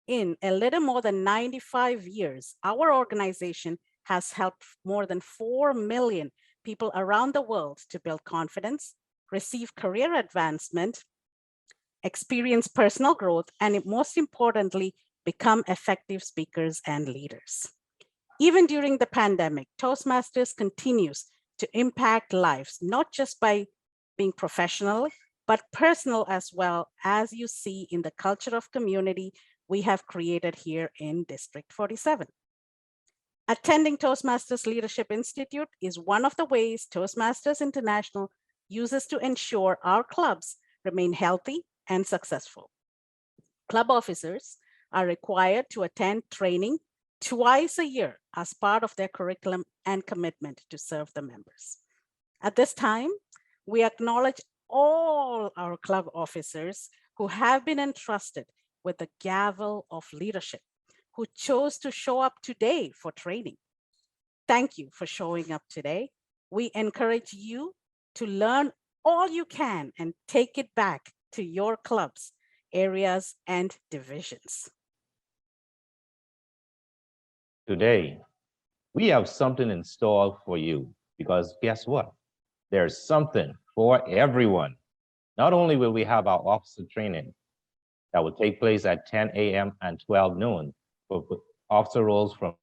In a little more than 95 years, our organization has helped more than 4 million people around the world to build confidence, receive career advancement, experience personal growth, and most importantly, become effective speakers and leaders. Even during the pandemic, Toastmasters continues to impact lives, not just by being professional, but personal as well, as you see in the culture of community we have created here in District 47. Attending Toastmasters Leadership Institute is one of the ways Toastmasters International uses to ensure our clubs remain healthy and successful. Club officers are required to attend training twice a year as part of their curriculum and commitment to serve the members. At this time, we acknowledge all our club officers who have been entrusted with the gavel of leadership, who chose to show up today for training. Thank you for showing up today. We encourage you to learn all you can and take it back to your clubs, areas, and divisions. Today, we have something in store for you because guess what? There's something for everyone. Not only will we have our officer training that will take place at 10 a.m. and 12 noon for officer roles from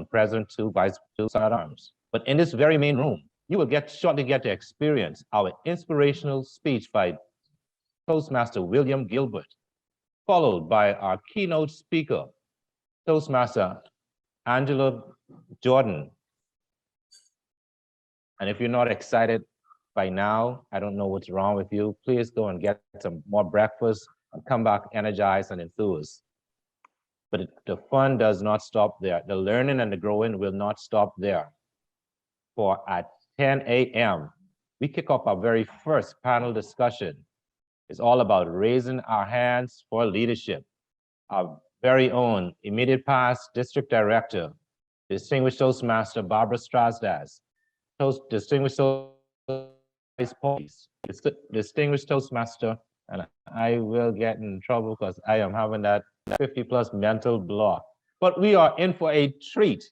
president to vice president at arms, but in this very main room, you will shortly get to experience our inspirational speech by Toastmaster William Gilbert, followed by our keynote speaker, Toastmaster Angela Jordan. And if you're not excited by now, I don't know what's wrong with you. Please go and get some more breakfast and come back energized and enthused. But the fun does not stop there. The learning and the growing will not stop there. For at 10 a.m., we kick off our very first panel discussion. It's all about raising our hands for leadership. Our very own immediate past district director, distinguished Toastmaster Barbara Strasdas, distinguished distinguished Toastmaster, and I will get in trouble because I am having that 50+ mental block. But we are in for a treat.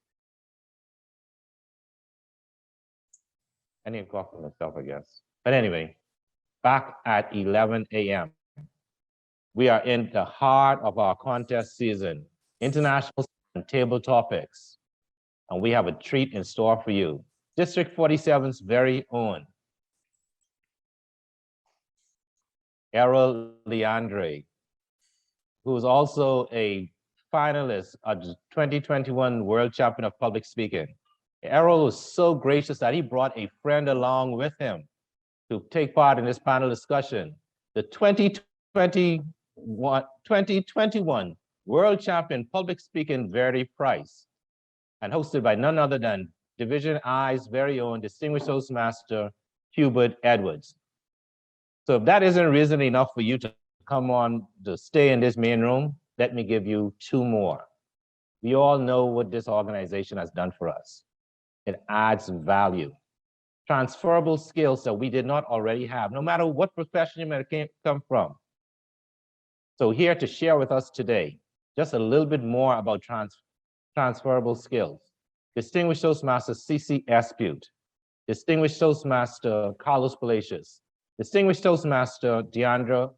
I need to cough for myself, I guess. But anyway, back at 11 a.m. We are in the heart of our contest season, international and table topics. And we have a treat in store for you. District 47's very own Errol Leandre, who's also a finalist at the 2021 World Champion of Public Speaking. Errol was so gracious that he brought a friend along with him to take part in this panel discussion. The 2021 World Champion Public Speaking Verdi Prize, and hosted by none other than Division I's very own distinguished Toastmaster, Gilbert Edwards. So if that isn't reason enough for you to come on to stay in this main room, let me give you two more. We all know what this organization has done for us. It adds value, transferable skills that we did not already have, no matter what profession you may come from. So here to share with us today, just a little bit more about transferable skills. Distinguished Toastmaster C.C. Espute, Distinguished Toastmaster Carlos Palacios, Distinguished Toastmaster Deandra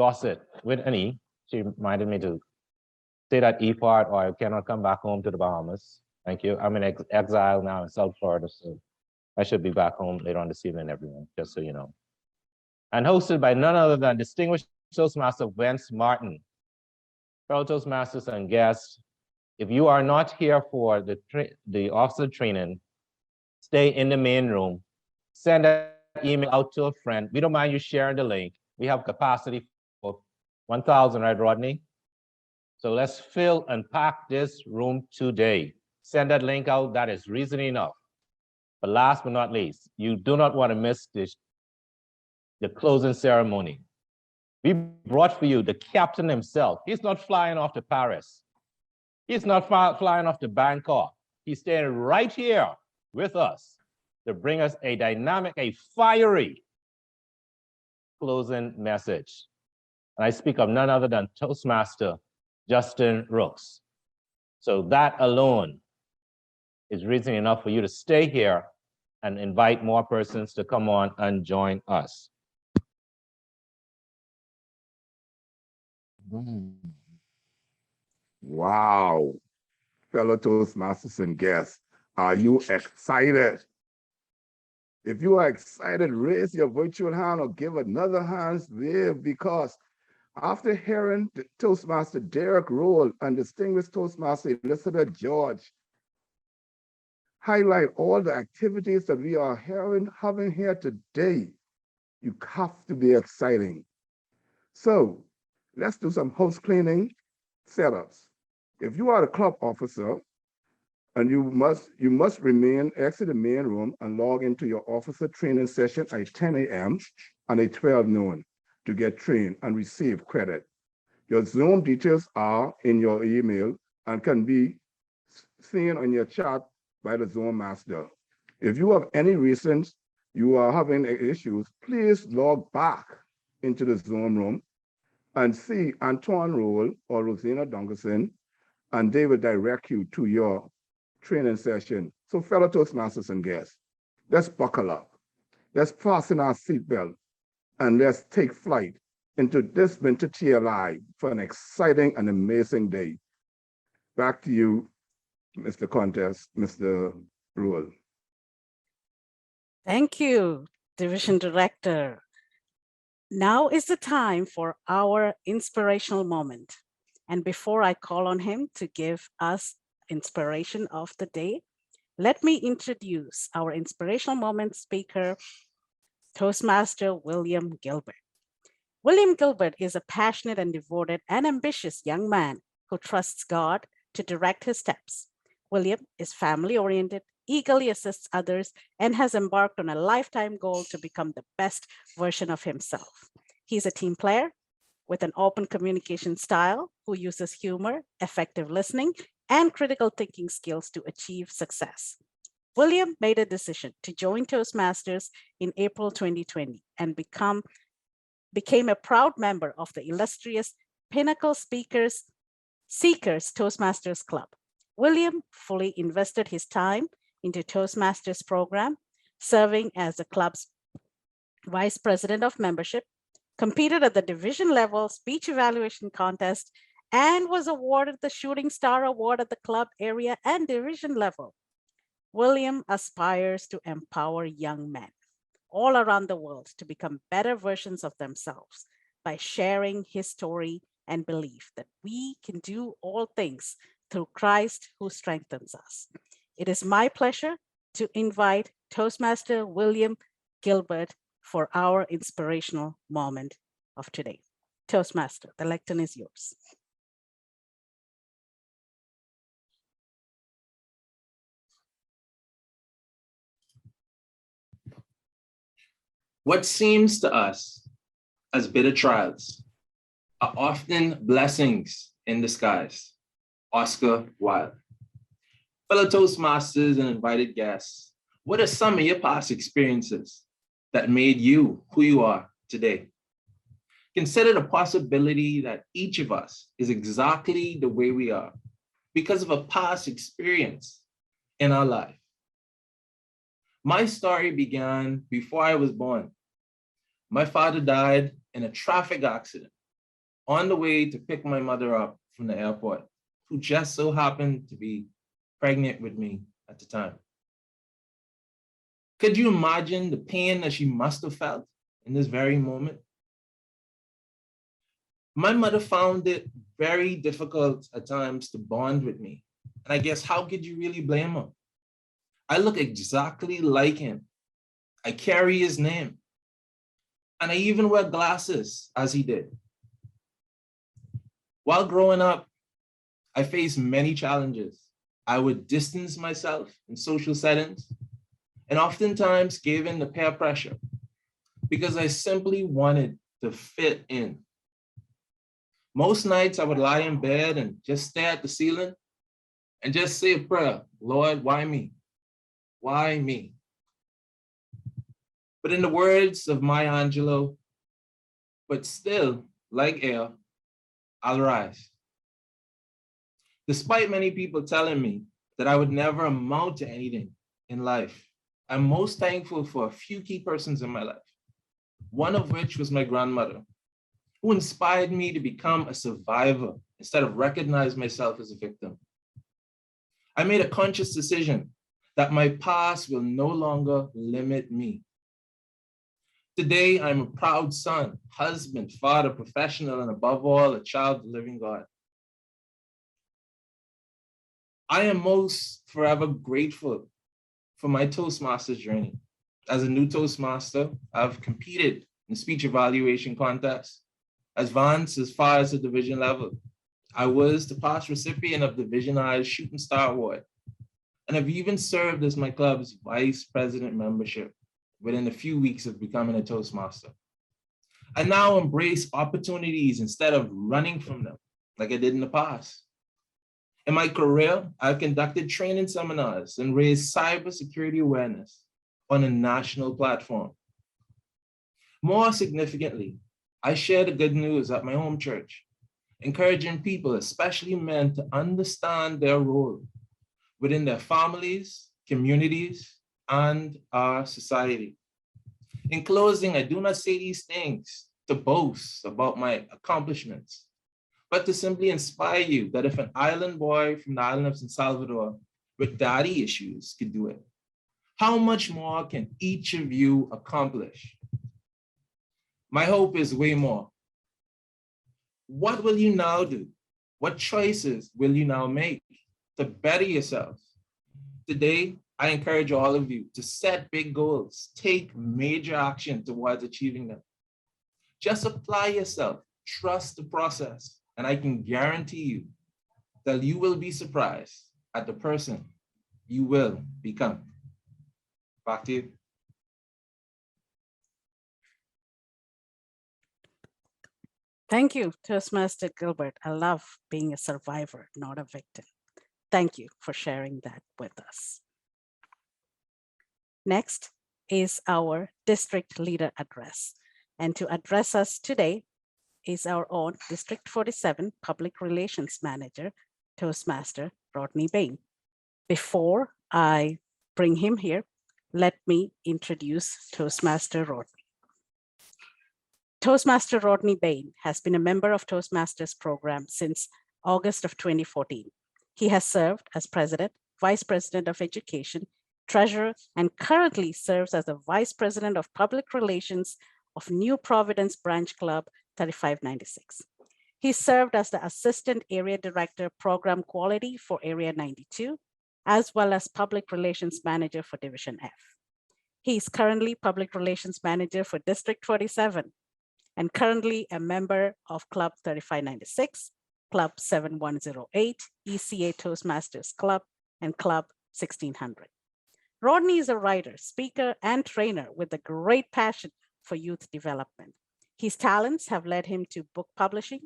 Dossett with an E. She reminded me to say that E part or I cannot come back home to the Bahamas. Thank you. I'm in exile now in South Florida, so I should be back home later on this evening, everyone, just so you know. And hosted by none other than Distinguished Toastmaster Vance Martin. Fellow Toastmasters and guests, if you are not here for the officer training, stay in the main room, send an email out to a friend. We don't mind you sharing the link. We have capacity for 1,000, right, Rodney? So let's fill and pack this room today. Send that link out, that is reason enough. But last but not least, you do not want to miss the closing ceremony. We brought for you the captain himself. He's not flying off to Paris. He's not flying off to Bangkok. He's staying right here with us to bring us a dynamic, a fiery closing message. And I speak of none other than Toastmaster Justin Rooks. So that alone is reason enough for you to stay here and invite more persons to come on and join us. Wow, fellow Toastmasters and guests, are you excited? If you are excited, raise your virtual hand or give another hand's wave, because after hearing Toastmaster Derek Roll and distinguished Toastmaster Elizabeth George highlight all the activities that we are having here today, you have to be exciting. So let's do some house cleaning setups. If you are a club officer, and you must remain, exit the main room and log into your officer training session at 10 a.m. and at 12 noon to get trained and receive credit. Your Zoom details are in your email and can be seen on your chat by the Zoom master. If you have any reasons you are having issues, please log back into the Zoom room and see Antoine Roll or Rosina Dunkerson, and they will direct you to your training session. So fellow Toastmasters and guests, let's buckle up. Let's fasten our seatbelt and let's take flight into this winter TLI for an exciting and amazing day. Back to you, Mr. Contest, Mr. Rule. Thank you, Division Director. Now is the time for our inspirational moment. And before I call on him to give us inspiration of the day, let me introduce our inspirational moment speaker, Toastmaster William Gilbert. William Gilbert is a passionate and devoted and ambitious young man who trusts God to direct his steps. William is family-oriented, eagerly assists others, and has embarked on a lifetime goal to become the best version of himself. He's a team player with an open communication style who uses humor, effective listening, and critical thinking skills to achieve success. William made a decision to join Toastmasters in April 2020 and became a proud member of the illustrious Pinnacle Seekers Toastmasters Club. William fully invested his time into Toastmasters program, serving as the club's vice president of membership, competed at the division level speech evaluation contest, and was awarded the Shooting Star Award at the club area and division level. William aspires to empower young men all around the world to become better versions of themselves by sharing his story and belief that we can do all things through Christ who strengthens us. It is my pleasure to invite Toastmaster William Gilbert for our inspirational moment of today. Toastmaster, the lectern is yours. What seems to us as bitter trials are often blessings in disguise. Oscar Wilde. Fellow Toastmasters and invited guests, what are some of your past experiences that made you who you are today? Consider the possibility that each of us is exactly the way we are because of a past experience in our life. My story began before I was born. My father died in a traffic accident on the way to pick my mother up from the airport, who just so happened to be pregnant with me at the time. Could you imagine the pain that she must have felt in this very moment? My mother found it very difficult at times to bond with me. And I guess, how could you really blame her? I look exactly like him. I carry his name. And I even wear glasses as he did. While growing up, I faced many challenges. I would distance myself in social settings and oftentimes gave in to peer pressure because I simply wanted to fit in. Most nights I would lie in bed and just stare at the ceiling and just say a prayer, Lord, why me? Why me? But in the words of Maya Angelou, but still like air, I'll rise. Despite many people telling me that I would never amount to anything in life, I'm most thankful for a few key persons in my life, one of which was my grandmother, who inspired me to become a survivor instead of recognize myself as a victim. I made a conscious decision that my past will no longer limit me. Today, I'm a proud son, husband, father, professional, and above all, a child of the living God. I am most forever grateful for my Toastmasters journey. As a new Toastmaster, I've competed in speech evaluation contests, advanced as far as the division level. I was the past recipient of Division I's Shooting Star Award, and I've even served as my club's vice president membership within a few weeks of becoming a Toastmaster. I now embrace opportunities instead of running from them like I did in the past. In my career, I've conducted training seminars and raised cybersecurity awareness on a national platform. More significantly, I share the good news at my home church, encouraging people, especially men, to understand their role within their families, communities, and our society. In closing, I do not say these things to boast about my accomplishments, but to simply inspire you that if an island boy from the island of San Salvador with daddy issues could do it, how much more can each of you accomplish? My hope is way more. What will you now do? What choices will you now make to better yourselves? Today, I encourage all of you to set big goals, take major action towards achieving them. Just apply yourself, trust the process, and I can guarantee you that you will be surprised at the person you will become. Back to you. Thank you, Toastmaster Gilbert. I love being a survivor, not a victim. Thank you for sharing that with us. Next is our district leader address. And to address us today is our own District 47 Public Relations Manager, Toastmaster Rodney Bain. Before I bring him here, let me introduce Toastmaster Rodney. Toastmaster Rodney Bain has been a member of Toastmasters program since August of 2014. He has served as President, Vice President of Education, Treasurer, and currently serves as the Vice President of Public Relations of New Providence Branch Club 3596. He served as the Assistant Area Director, Program Quality for Area 92, as well as Public Relations Manager for Division F. He is currently Public Relations Manager for District 47 and currently a member of Club 3596, Club 7108, ECA Toastmasters Club, and Club 1600. Rodney is a writer, speaker, and trainer with a great passion for youth development. His talents have led him to book publishing,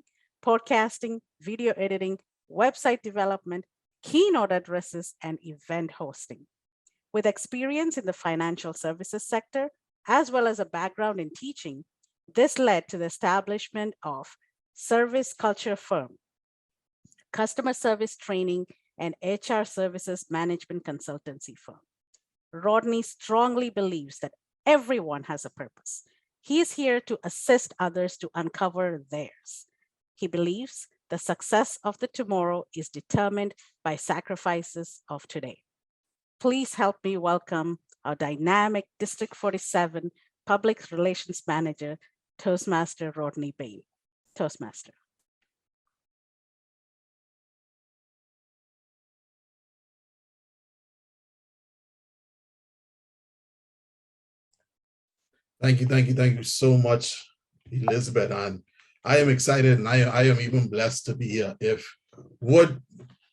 podcasting, video editing, website development, keynote addresses, and event hosting. With experience in the financial services sector, as well as a background in teaching, this led to the establishment of Service Culture Firm, customer service training, and HR services management consultancy firm. Rodney strongly believes that everyone has a purpose. He is here to assist others to uncover theirs. He believes the success of the tomorrow is determined by sacrifices of today. Please help me welcome our dynamic District 47 Public Relations Manager, Toastmaster Rodney Bain. Toastmaster. Thank you so much, Elizabeth. And I am excited, and I am even blessed to be here. If what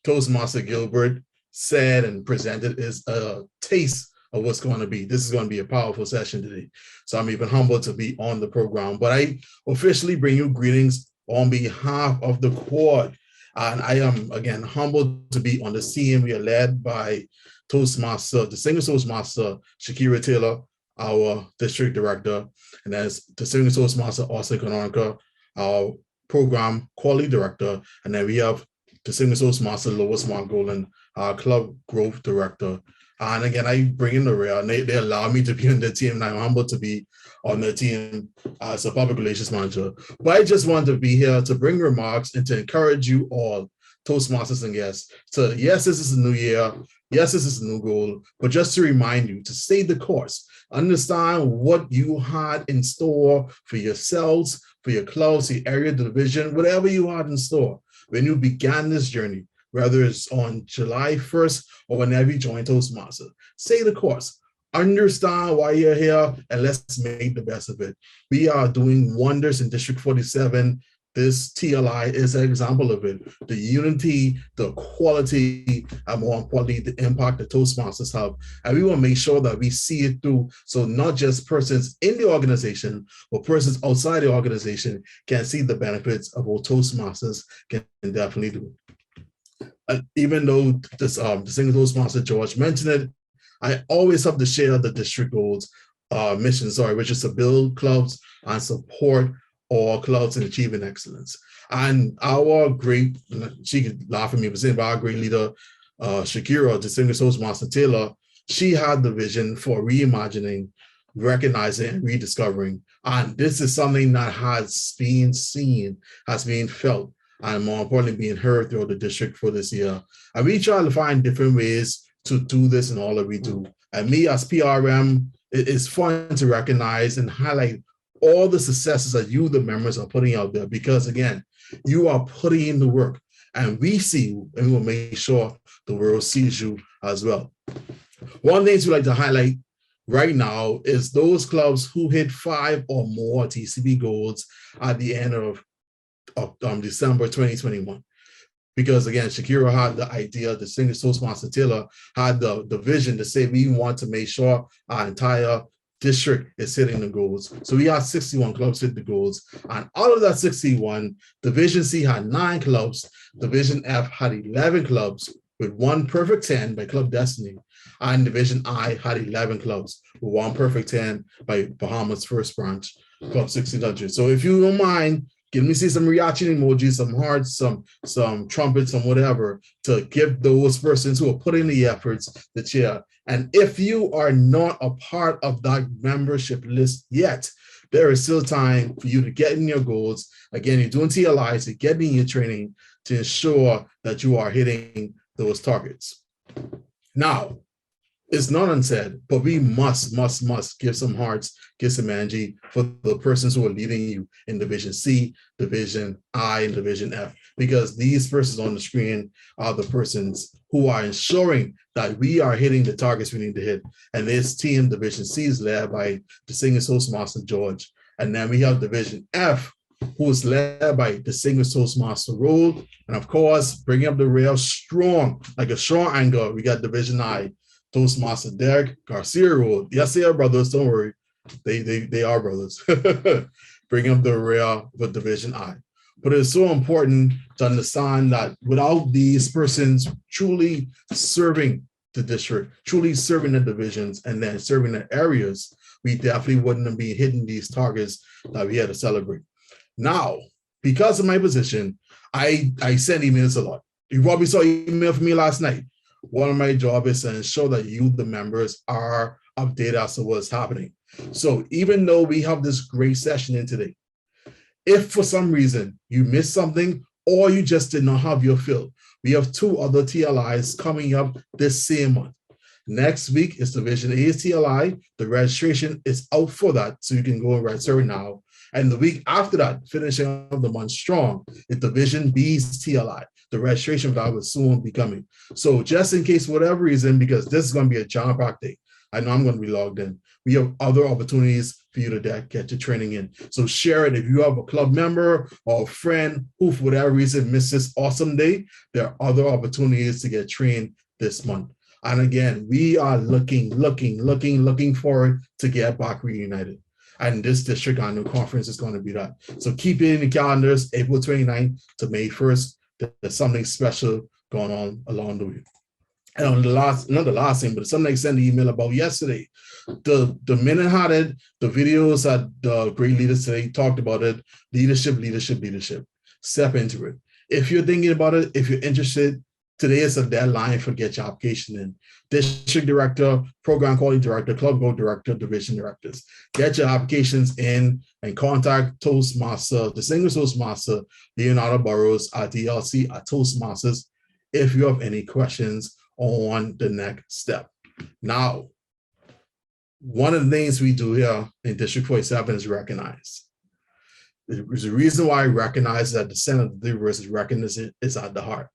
Toastmaster Gilbert said and presented is a taste of what's going to be, this is going to be a powerful session today. So I'm even humbled to be on the program. But I officially bring you greetings on behalf of the quad. And I am, again, humbled to be on the team. We are led by Toastmaster, distinguished Toastmaster Shakira Taylor, our district director, and as distinguished Toastmaster Austin Canonica, our program quality director, and then we have Distinguished Toastmaster Lois Margolin, our club growth director. And again, I bring in the real, and they allow me to be on the team, and I'm humbled to be on the team as a public relations manager. But I just want to be here to bring remarks and to encourage you all, Toastmasters and guests, to yes, this is a new year. Yes, this is a new goal, but just to remind you to stay the course, understand what you had in store for yourselves, for your clubs, the area division, whatever you had in store when you began this journey, whether it's on July 1st or whenever you join Toastmaster. Stay the course. Understand why you're here, and let's make the best of it. We are doing wonders in District 47. This TLI is an example of it. The unity, the quality, and more importantly, the impact that Toastmasters have. And we want to make sure that we see it through, so not just persons in the organization, but persons outside the organization can see the benefits of what Toastmasters can definitely do. Even though this single Toastmaster George mentioned it, I always have to share the district goals mission, which is to build clubs and support all clubs in achieving excellence. And our great, she could laugh at me, but our great leader, Shakira, Distinguished Toastmaster Taylor, she had the vision for reimagining, recognizing, and rediscovering. And this is something that has been seen, has been felt, and more importantly, being heard throughout the district for this year. And we try to find different ways to do this in all that we do. And me as PRM, it is fun to recognize and highlight all the successes that you, the members, are putting out there, because again, you are putting in the work, and we see you, and we will make sure the world sees you as well. One thing we like to highlight right now is those clubs who hit 5 or more TCB goals at the end of December 2021. Because again, Shakira had the idea, the Distinguished Toastmaster Taylor had the vision to say we want to make sure our entire district is hitting the goals. So we had 61 clubs hit the goals. And out of that 61, Division C had 9 clubs, Division F had 11 clubs with 1 perfect 10 by Club Destiny. And Division I had 11 clubs with 1 perfect 10 by Bahamas First Branch, Club 1600. So if you don't mind, give me some reaction emojis, some hearts, some trumpets, some whatever, to give those persons who are putting the efforts the cheer. And if you are not a part of that membership list yet, there is still time for you to get in your goals. Again, you're doing TLIs, you're getting your training to ensure that you are hitting those targets. Now, it's not unsaid, but we must give some hearts, give some energy for the persons who are leading you in Division C, Division I, and Division F, because these persons on the screen are the persons who are ensuring that we are hitting the targets we need to hit. And this team, Division C, is led by Distinguished Toastmaster George. And then we have Division F, who is led by Distinguished Toastmaster Roll. And of course, bringing up the rail strong, like a strong anchor, we got Division I, Toastmaster Derek Garcia Road. Yes, they are brothers. Don't worry. They are brothers. Bring up the rear for Division I. But it's so important to understand that without these persons truly serving the district, truly serving the divisions, and then serving the areas, we definitely wouldn't be hitting these targets that we had to celebrate. Now, because of my position, I send emails a lot. You probably saw an email from me last night. One of my jobs is to ensure that you, the members, are updated as to what's happening. So even though we have this great session in today, if for some reason you missed something or you just did not have your fill, we have 2 other TLIs coming up this same month. Next week is Division A's TLI. The registration is out for that, so you can go and register now. And the week after that, finishing up the month strong, is Division B's TLI. The registration for that will soon be coming. So just in case, for whatever reason, because this is going to be a jam-packed day, I know I'm going to be logged in. We have other opportunities for you to get your training in. So share it. If you have a club member or a friend who, for whatever reason, missed this awesome day, there are other opportunities to get trained this month. And again, we are looking forward to get back reunited. And this district annual conference is going to be that. So keep it in the calendars, April 29th to May 1st. There's something special going on along the way. And on the last, not the last thing, but something I sent an email about yesterday. The minute had it, the videos that the great leaders today talked about it, leadership, leadership, leadership. Step into it. If you're thinking about it, if you're interested, today is a deadline for get your application in. District director, program quality director, club goal director, division directors. Get your applications in and contact Toastmaster, distinguished Toastmaster, Leonardo Burrows at DLC at Toastmasters if you have any questions on the next step. Now, one of the things we do here in District 47 is recognize. There's a reason why I recognize that the center of the versus recognition is at the heart.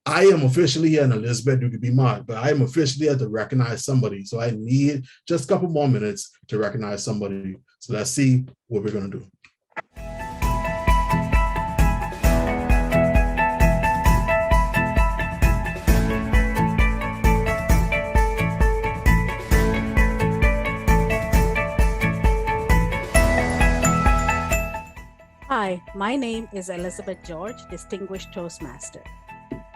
I am officially here, and Elizabeth, you could be mad, but I am officially here to recognize somebody. So I need just a couple more minutes to recognize somebody. So let's see what we're going to do. Hi, my name is Elizabeth George, Distinguished Toastmaster.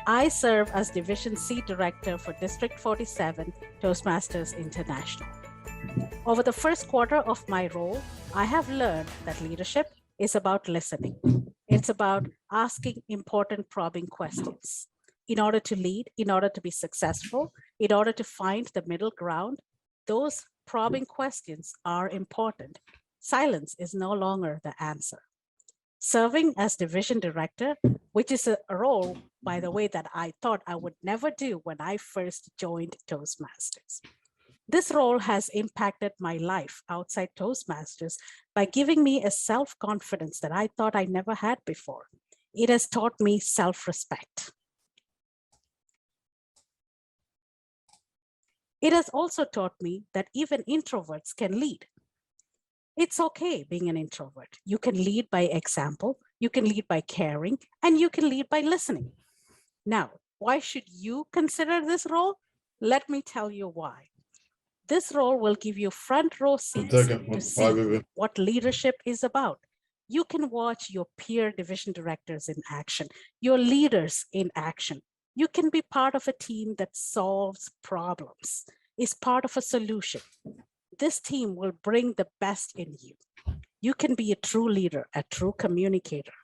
I serve as Division C Director for District 47, Toastmasters International. Over the first quarter of my role, I have learned that leadership is about listening. It's about asking important probing questions. In order to lead, in order to be successful, in order to find the middle ground, those probing questions are important. Silence is no longer the answer. Serving as division director, which is a role, by the way, that I thought I would never do when I first joined Toastmasters. This role has impacted my life outside Toastmasters by giving me a self-confidence that I thought I never had before. It has taught me self-respect. It has also taught me that even introverts can lead. It's okay being an introvert. You can lead by example, you can lead by caring, and you can lead by listening. Now, why should you consider this role? Let me tell you why. This role will give you front row seats to see what leadership is about. You can watch your peer division directors in action, your leaders in action. You can be part of a team that solves problems, is part of a solution. This team will bring the best in you. You can be a true leader, a true communicator.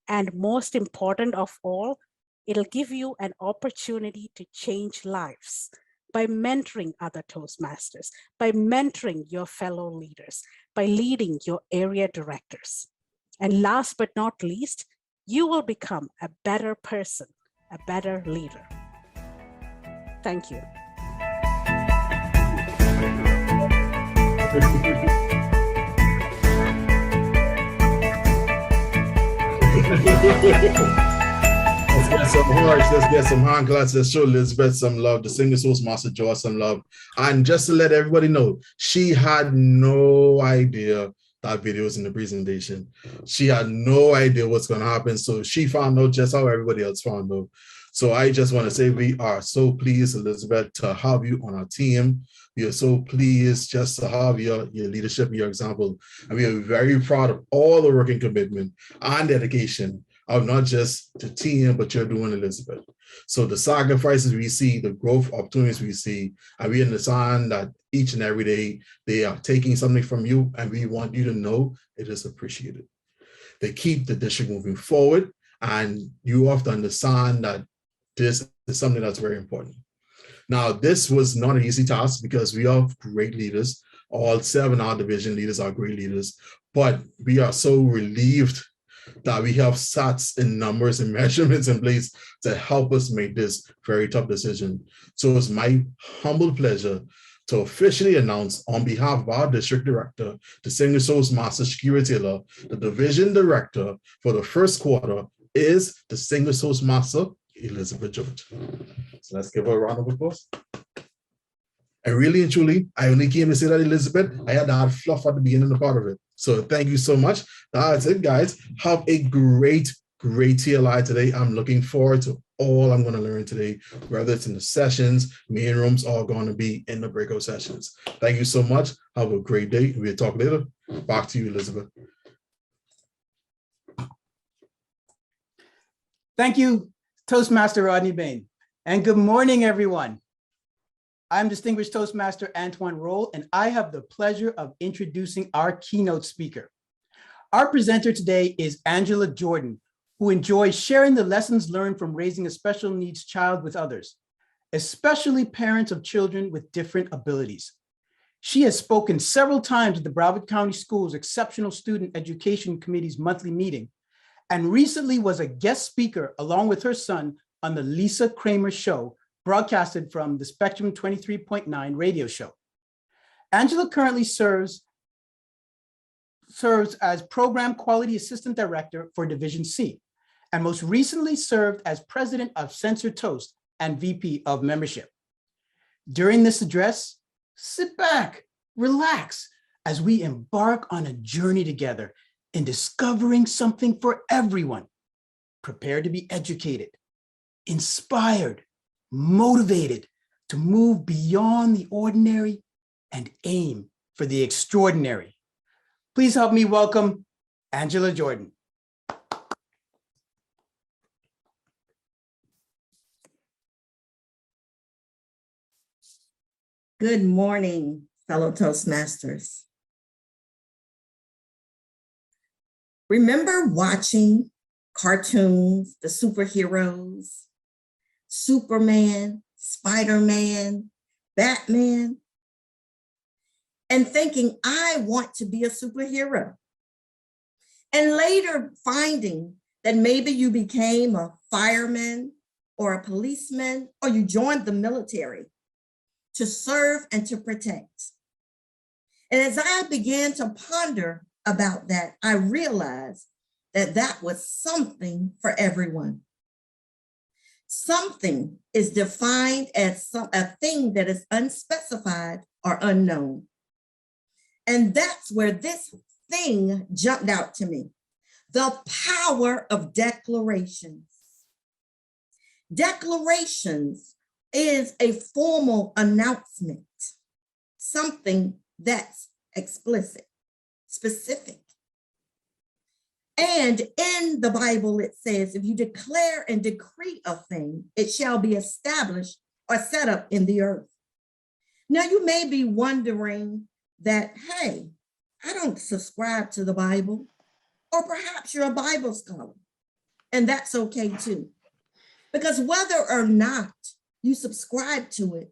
And most important of all, it'll give you an opportunity to change lives by mentoring other Toastmasters, by mentoring your fellow leaders, by leading your area directors. And last but not least, you will become a better person, a better leader. Thank you. Let's get some hearts, let's get some hand claps, let's show Elizabeth some love, the single Toastmaster George some love. And just to let everybody know, she had no idea that video was in the presentation. She had no idea what's going to happen. So she found out just how everybody else found out. So I just want to say we are so pleased, Elizabeth, to have you on our team. We are so pleased just to have your leadership, your example. And we are very proud of all the work and commitment and dedication of not just the team, but you're doing, Elizabeth. So the sacrifices we see, the growth opportunities we see, and we understand that each and every day they are taking something from you, and we want you to know it is appreciated. They keep the district moving forward, and you have to understand that this is something that's very important. Now, this was not an easy task because we have great leaders. All 7 of our division leaders are great leaders, but we are so relieved that we have stats and numbers and measurements in place to help us make this very tough decision. So it's my humble pleasure to officially announce on behalf of our district director, Distinguished Toastmaster Shakira Taylor, the division director for the first quarter is Distinguished Toastmaster Elizabeth George. So let's give her a round of applause. And really and truly, I only came to say that, Elizabeth. I had that fluff at the beginning of part of it. So thank you so much. That's it, guys. Have a great TLI today. I'm looking forward to all I'm going to learn today, whether it's in the sessions, main rooms, are going to be in the breakout sessions. Thank you so much. Have a great day. We'll talk later. Back to you, Elizabeth. Thank you, Toastmaster Rodney Bain. And good morning, everyone. I'm Distinguished Toastmaster Antoine Roll, and I have the pleasure of introducing our keynote speaker. Our presenter today is Angela Jordan, who enjoys sharing the lessons learned from raising a special needs child with others, especially parents of children with different abilities. She has spoken several times at the Broward County Schools Exceptional Student Education Committee's monthly meeting, and recently was a guest speaker along with her son on the Lisa Kramer Show, broadcasted from the Spectrum 23.9 radio show. Angela currently serves as Program Quality Assistant Director for Division C, and most recently served as President of Censor Toast and VP of Membership. During this address, sit back, relax, as we embark on a journey together in discovering something for everyone. Prepare to be educated, inspired, motivated to move beyond the ordinary and aim for the extraordinary. Please help me welcome Angela Jordan. Good morning, fellow Toastmasters. Remember watching cartoons, the superheroes, Superman, Spider-Man, Batman, and thinking, I want to be a superhero. And later finding that maybe you became a fireman or a policeman, or you joined the military to serve and to protect. And as I began to ponder about that, I realized that that was something for everyone. Something is defined as a thing that is unspecified or unknown. And that's where this thing jumped out to me. The power of declarations. Declarations is a formal announcement, something that's explicit, specific. And in the Bible, it says, if you declare and decree a thing, it shall be established or set up in the earth. Now, you may be wondering that, hey, I don't subscribe to the Bible, or perhaps you're a Bible scholar, and that's okay too. Because whether or not you subscribe to it,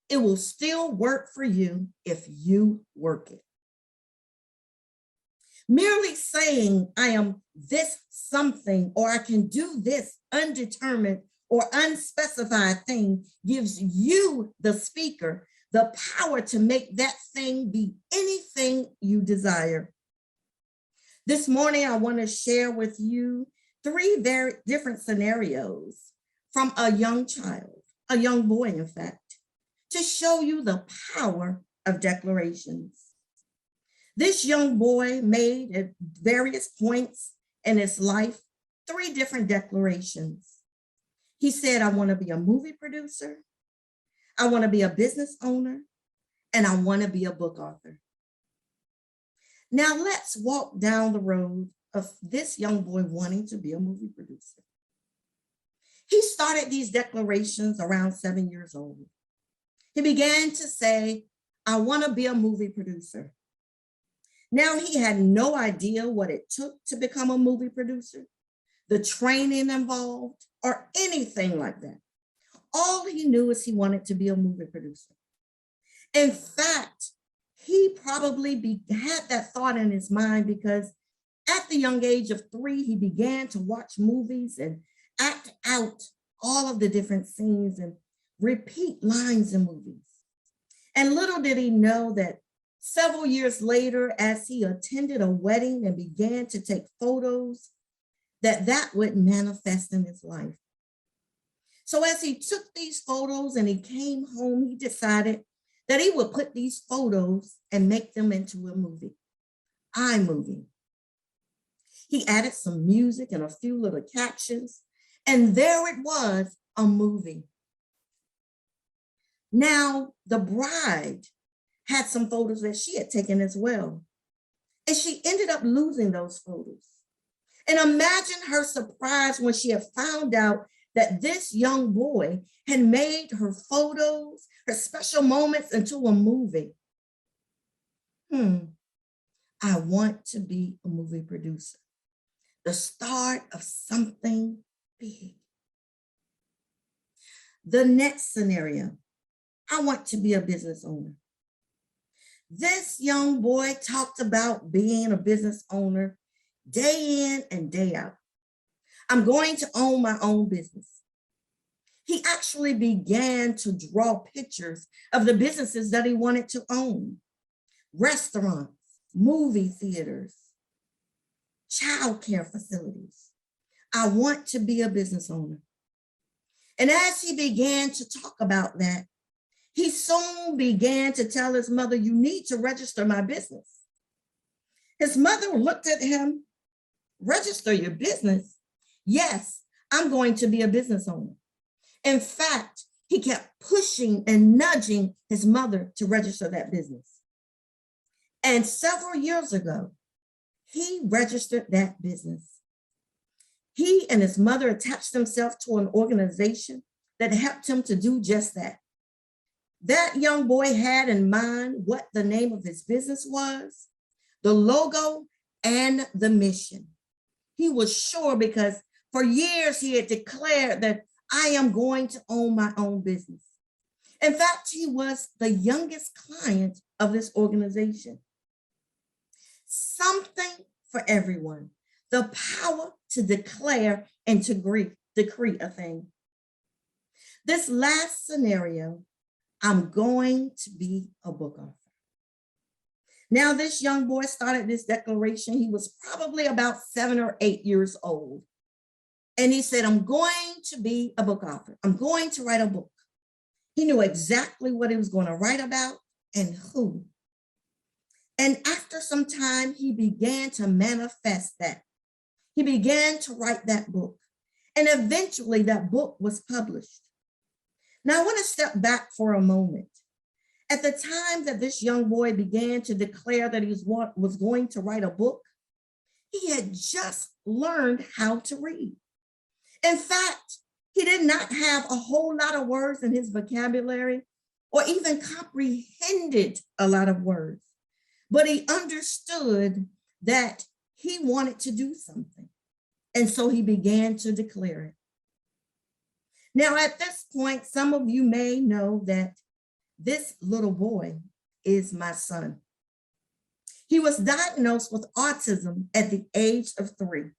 it will still work for you if you work it. Merely saying I am this something, or I can do this undetermined or unspecified thing, gives you, the speaker, the power to make that thing be anything you desire. This morning, I want to share with you 3 very different scenarios from a young child, a young boy, in fact, to show you the power of declarations. This young boy made at various points in his life 3 different declarations. He said, I want to be a movie producer, I want to be a business owner, and I want to be a book author. Now let's walk down the road of this young boy wanting to be a movie producer. He started these declarations around 7 years old. He began to say, I want to be a movie producer. Now, he had no idea what it took to become a movie producer, the training involved, or anything like that. All he knew is he wanted to be a movie producer. In fact, he probably had that thought in his mind because at the young age of 3, he began to watch movies and act out all of the different scenes and repeat lines in movies. And little did he know that several years later, as he attended a wedding and began to take photos, that would manifest in his life. So as he took these photos and he came home, he decided that he would put these photos and make them into a movie, iMovie. He added some music and a few little captions, and there it was, a movie. Now, the bride had some photos that she had taken as well, and she ended up losing those photos. And imagine her surprise when she had found out that this young boy had made her photos, her special moments into a movie. I want to be a movie producer, the start of something big. The next scenario, I want to be a business owner. This young boy talked about being a business owner day in and day out. I'm going to own my own business. He actually began to draw pictures of the businesses that he wanted to own: restaurants, movie theaters, childcare facilities. I want to be a business owner. And as he began to talk about that, he soon began to tell his mother, "You need to register my business." His mother looked at him. "Register your business?" "Yes, I'm going to be a business owner." In fact, he kept pushing and nudging his mother to register that business. And several years ago, he registered that business. He and his mother attached themselves to an organization that helped him to do just that. That young boy had in mind what the name of his business was, the logo, and the mission. He was sure because for years he had declared that I am going to own my own business. In fact, he was the youngest client of this organization. Something for everyone, the power to declare and to decree a thing. This last scenario, I'm going to be a book author. Now, this young boy started this declaration. He was probably about 7 or 8 years old. And he said, I'm going to be a book author. I'm going to write a book. He knew exactly what he was going to write about and who. And after some time, he began to manifest that. He began to write that book. And eventually that book was published. Now, I want to step back for a moment. At the time that this young boy began to declare that he was going to write a book, he had just learned how to read. In fact, he did not have a whole lot of words in his vocabulary or even comprehended a lot of words, but he understood that he wanted to do something. And so he began to declare it. Now, at this point, some of you may know that this little boy is my son. He was diagnosed with autism at the age of 3.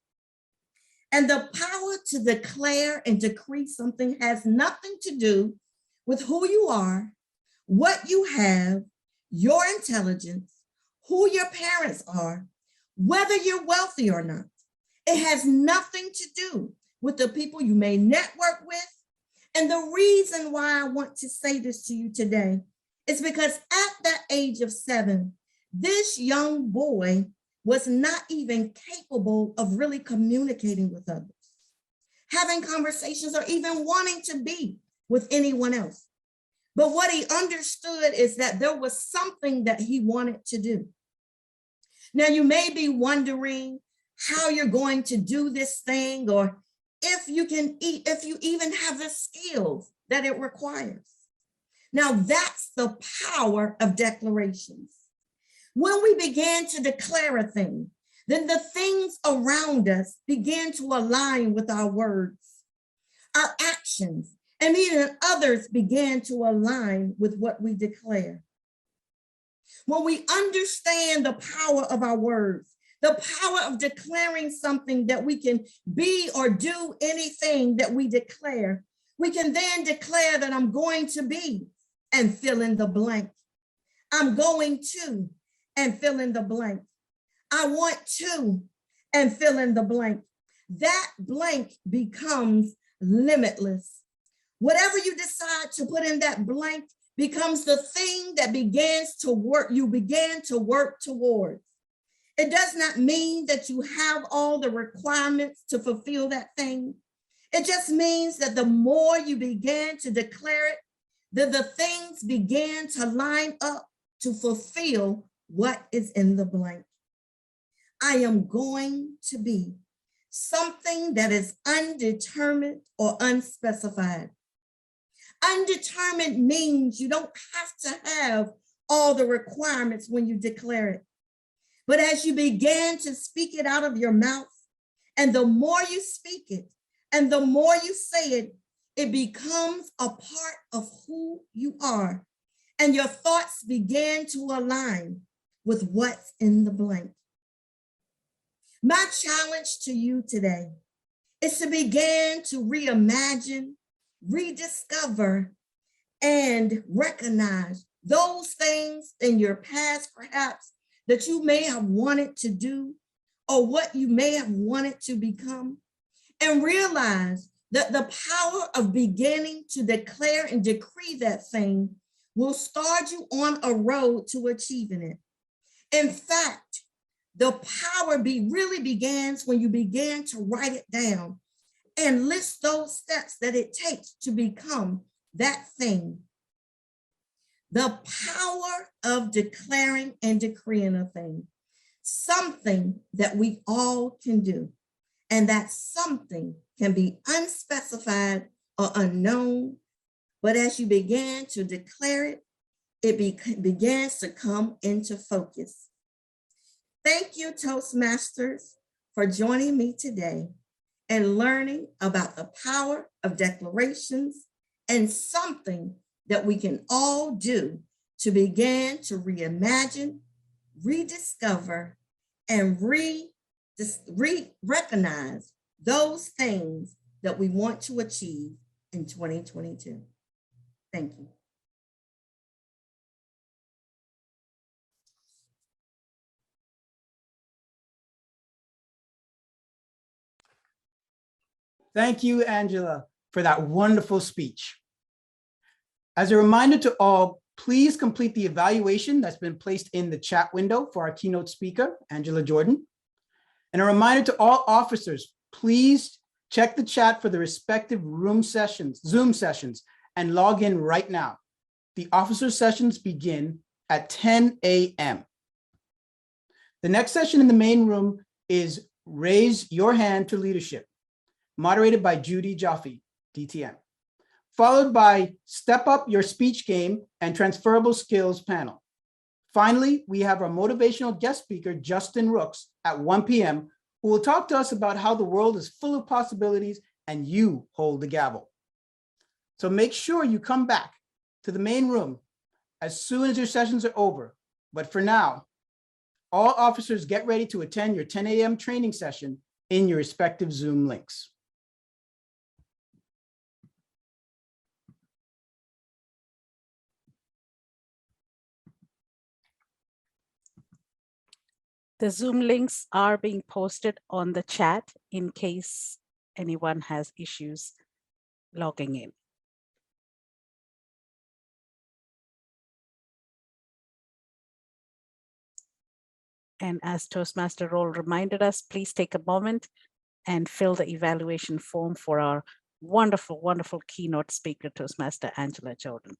And the power to declare and decree something has nothing to do with who you are, what you have, your intelligence, who your parents are, whether you're wealthy or not. It has nothing to do with the people you may network with. And the reason why I want to say this to you today is because at that age of 7, this young boy was not even capable of really communicating with others, having conversations, or even wanting to be with anyone else. But what he understood is that there was something that he wanted to do. Now, you may be wondering how you're going to do this thing, or if you even have the skills that it requires. Now, that's the power of declarations. When we begin to declare a thing, then the things around us begin to align with our words, our actions, and even others begin to align with what we declare. When we understand the power of our words, the power of declaring something that we can be or do anything that we declare, we can then declare that I'm going to be and fill in the blank. I'm going to and fill in the blank. I want to and fill in the blank. That blank becomes limitless. Whatever you decide to put in that blank becomes the thing that begins to work, you began to work towards. It does not mean that you have all the requirements to fulfill that thing. It just means that the more you begin to declare it, that the things begin to line up to fulfill what is in the blank. I am going to be something that is undetermined or unspecified. Undetermined means you don't have to have all the requirements when you declare it. But as you begin to speak it out of your mouth, and the more you speak it, and the more you say it, it becomes a part of who you are. And your thoughts begin to align with what's in the blank. My challenge to you today is to begin to reimagine, rediscover, and recognize those things in your past, perhaps, that you may have wanted to do or what you may have wanted to become, and realize that the power of beginning to declare and decree that thing will start you on a road to achieving it. In fact, the power really begins when you begin to write it down and list those steps that it takes to become that thing. The power of declaring and decreeing a thing, something that we all can do. And that something can be unspecified or unknown, but as you begin to declare it, it begins to come into focus. Thank you, Toastmasters, for joining me today and learning about the power of declarations and something that we can all do to begin to reimagine, rediscover, and recognize those things that we want to achieve in 2022. Thank you. Thank you, Angela, for that wonderful speech. As a reminder to all, please complete the evaluation that's been placed in the chat window for our keynote speaker, Angela Jordan. And a reminder to all officers, please check the chat for the respective Zoom sessions and log in right now. The officer sessions begin at 10 a.m. The next session in the main room is Raise Your Hand to Leadership, moderated by Judy Jaffe, DTM, followed by Step Up Your Speech Game and Transferable Skills panel. Finally, we have our motivational guest speaker, Justin Rooks, at 1 p.m., who will talk to us about how the world is full of possibilities and you hold the gavel. So make sure you come back to the main room as soon as your sessions are over. But for now, all officers get ready to attend your 10 a.m. training session in your respective Zoom links. The Zoom links are being posted on the chat in case anyone has issues logging in. And as Toastmaster Roll reminded us, please take a moment and fill the evaluation form for our wonderful, wonderful keynote speaker, Toastmaster Angela Jordan.